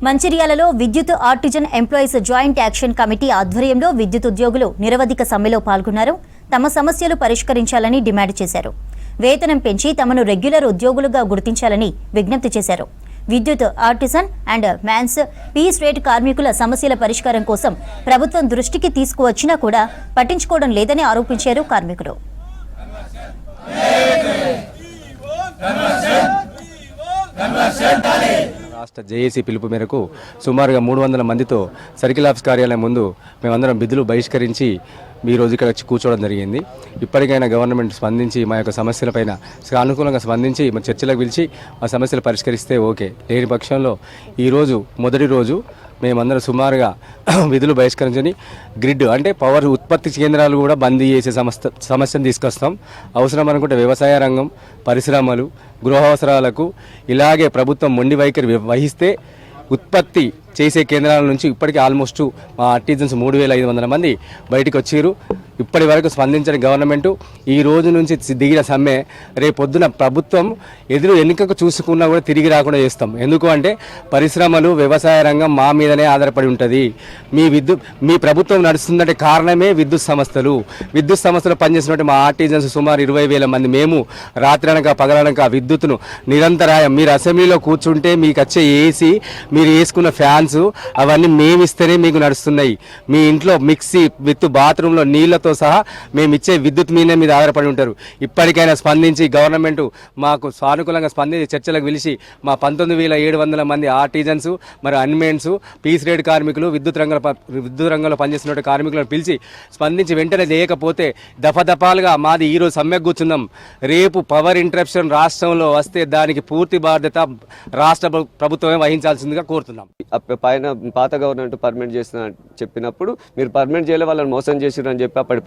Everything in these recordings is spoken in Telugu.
మంచిర్యాలలో విద్యుత్ artisan employees joint action committee ఆధ్వర్యంలో విద్యుత్ ఉద్యోగులు నిరవధిక సమ్మెలో పాల్గొన్నారు. తమ సమస్యలు పరిష్కరించాలని డిమాండ్ చేశారు. వేతనం పెంచి తమను రెగ్యులర్ ఉద్యోగులుగా గుర్తించాలని విజ్ఞప్తి చేశారు. విద్యుత్ artisan and man's piece rate కార్మికుల సమస్యల పరిష్కారం కోసం ప్రభుత్వం దృష్టికి తీసుకువచ్చినా కూడా పట్టించుకోవడం లేదని ఆరోపించారు కార్మికులు. రాష్ట్ర జేఏసీ పిలుపు మేరకు సుమారుగా 300 మందితో సర్కిల్ ఆఫీస్ కార్యాలయం ముందు మేమందరం విధులు బహిష్కరించి ఈ రోజు ఇక్కడ వచ్చి కూర్చోవడం జరిగింది. ఇప్పటికైనా గవర్నమెంట్ స్పందించి మా యొక్క సమస్యలపైన అనుకూలంగా స్పందించి మా చర్చలకు పిలిచి మా సమస్యలు పరిష్కరిస్తే ఓకే. లేని పక్షంలో ఈరోజు మొదటి రోజు మేమందరం సుమారుగా విధులు బహిష్కరించని గ్రిడ్ అంటే పవర్ ఉత్పత్తి కేంద్రాలు కూడా బంద్ చేసే సమస్యను తీసుకొస్తాం. అవసరం అనుకుంటే వ్యవసాయ రంగం, పరిశ్రమలు, గృహ అవసరాలకు ఇలాగే ప్రభుత్వం మొండి వైఖరి వహిస్తే ఉత్పత్తి చేసే కేంద్రాల నుంచి ఇప్పటికీ ఆల్మోస్ట్ మా ఆర్టిజన్స్ 3500 మంది బయటకు వచ్చారు. ఇప్పటి వరకు స్పందించిన గవర్నమెంట్ ఈ రోజు నుంచి దిగిన సమ్మె రేపొద్దున ప్రభుత్వం ఎదురు ఎన్నికకు చూసుకున్నా కూడా తిరిగి రాకుండా చేస్తాం. ఎందుకు అంటే పరిశ్రమలు, వ్యవసాయ రంగం మా మీదనే ఆధారపడి ఉంటుంది. మీ ప్రభుత్వం నడుస్తుందంటే కారణమే విద్యుత్ సంస్థలు. విద్యుత్ సంస్థలు పనిచేసినట్టు మా ఆర్టిజన్స్ సుమారు 20,000 మంది మేము రాత్రనక పగలనక విద్యుత్తును నిరంతరాయం మీరు అసెంబ్లీలో కూర్చుంటే మీకు వచ్చే ఏసీ, మీరు వేసుకున్న ఫ్యాన్స్ అవన్నీ మేమిస్తేనే మీకు నడుస్తున్నాయి. మీ ఇంట్లో మిక్సీ విత్ బాత్రూంలో నీళ్లతో సహా మేము ఇచ్చే విద్యుత్ మీద ఆధారపడి ఉంటారు. ఇప్పటికైనా స్పందించి గవర్నమెంట్ మాకు సానుకూలంగా స్పందించి చర్చలకు పిలిచి మా 19,700 మంది ఆర్టిజన్స్, మరి అన్మెన్స్, పీస్ రేట్ కార్మికులు, విద్యుత్ రంగంలో పనిచేస్తున్న కార్మికులను పిలిచి స్పందించి వెంటనే చేయకపోతే దఫాలుగా మాది ఈరోజు సమ్మెకు కూర్చుందాం. రేపు పవర్ ఇంటరప్షన్ రాష్ట్రంలో వస్తే దానికి పూర్తి బాధ్యత రాష్ట్ర ప్రభుత్వమే వహించాల్సిందిగా కోరుతున్నాం. పైన పాత గవర్నమెంట్ పర్మనెంట్ చేసిన చెప్పినప్పుడు మీరు పర్మనెంట్ చేయలే వాళ్ళని మోసం చేసిరు అని చెప్పి అప్పటి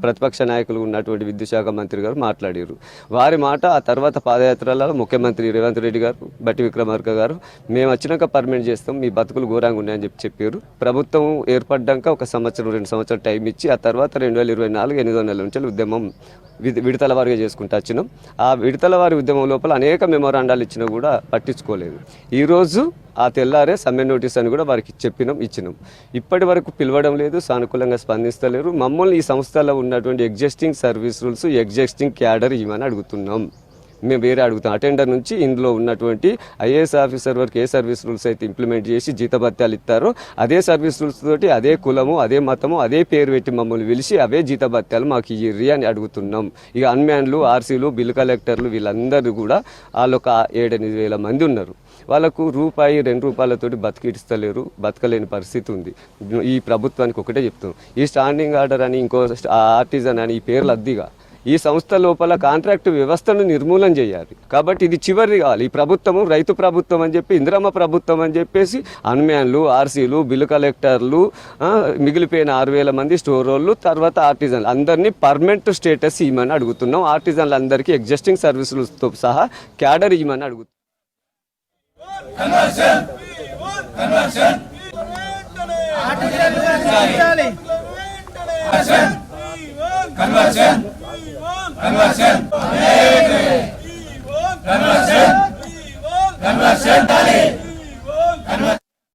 ప్రతిపక్ష నాయకులు ఉన్నటువంటి విద్యుత్ శాఖ మంత్రి గారు మాట్లాడారు. వారి మాట ఆ తర్వాత పాదయాత్రలలో ముఖ్యమంత్రి రేవంత్ రెడ్డి గారు, బట్టి విక్రమార్క గారు మేము వచ్చినాక పర్మనెంట్ చేస్తాం, మీ బతుకులు ఘోరంగా ఉన్నాయని చెప్పారు. ప్రభుత్వం ఏర్పడ్డాక 1 సంవత్సరం 2 సంవత్సరాలు టైం ఇచ్చి ఆ తర్వాత 2024 8వ నెల నుంచి ఉద్యమం విడతల వారిగా చేసుకుంటూ వచ్చినాం. ఆ విడతల వారి ఉద్యమం లోపల అనేక మెమోరాండాలు ఇచ్చినా కూడా పట్టించుకోలేదు. ఈరోజు ఆ తెల్లారే సమ్మె నోటీస్ అని కూడా వారికి ఇచ్చినాం. ఇప్పటి వరకు పిలవడం లేదు, సానుకూలంగా స్పందిస్తలేరు. మమ్మల్ని ఈ సంస్థలో ఉన్నటువంటి existing service rules, existing cadre ఇవ్వమని అడుగుతున్నాం. మేము వేరే అడుగుతాం. అటెండర్ నుంచి ఇందులో ఉన్నటువంటి ఐఏఎస్ ఆఫీసర్ వరకు ఏ సర్వీస్ రూల్స్ అయితే ఇంప్లిమెంట్ చేసి జీతభత్యాలు ఇస్తారో అదే సర్వీస్ రూల్స్ తోటి అదే కులము, అదే మతము, అదే పేరు పెట్టి మమ్మల్ని పిలిచి అవే జీతభత్యాలు మాకు ఇయ్యి అని అడుగుతున్నాం. ఇక అన్మ్యాన్లు, ఆర్సీలు, బిల్ కలెక్టర్లు వీళ్ళందరూ కూడా వాళ్ళొక 7-8 మంది ఉన్నారు. వాళ్ళకు ₹2 బతికిస్తలేరు, బతకలేని పరిస్థితి ఉంది. ఈ ప్రభుత్వానికి ఒకటే చెప్తాం, ఈ స్టాండింగ్ ఆర్డర్ అని, ఇంకో ఆర్టిజన్ అని ఈ పేర్లు అద్దిగా ఈ సంస్థ లోపల కాంట్రాక్టు వ్యవస్థను నిర్మూలన చేయాలి. కాబట్టి ఇది చివరిది కావాలి. ఈ ప్రభుత్వము రైతు ప్రభుత్వం అని చెప్పి, ఇందిరమ్మ ప్రభుత్వం అని చెప్పేసి అన్మ్యాన్లు, ఆర్సీలు, బిల్లు కలెక్టర్లు, మిగిలిపోయిన 6,000 మంది స్టోర్ వాళ్ళు, తర్వాత ఆర్టిజన్లు అందరినీ పర్మనెంట్ స్టేటస్ ఇవ్వమని అడుగుతున్నాం. ఆర్టిజన్లు అందరికీ ఎగ్జిస్టింగ్ సర్వీసులతో సహా క్యాడర్ ఇవ్వమని అడుగుతున్నాం. Conversion.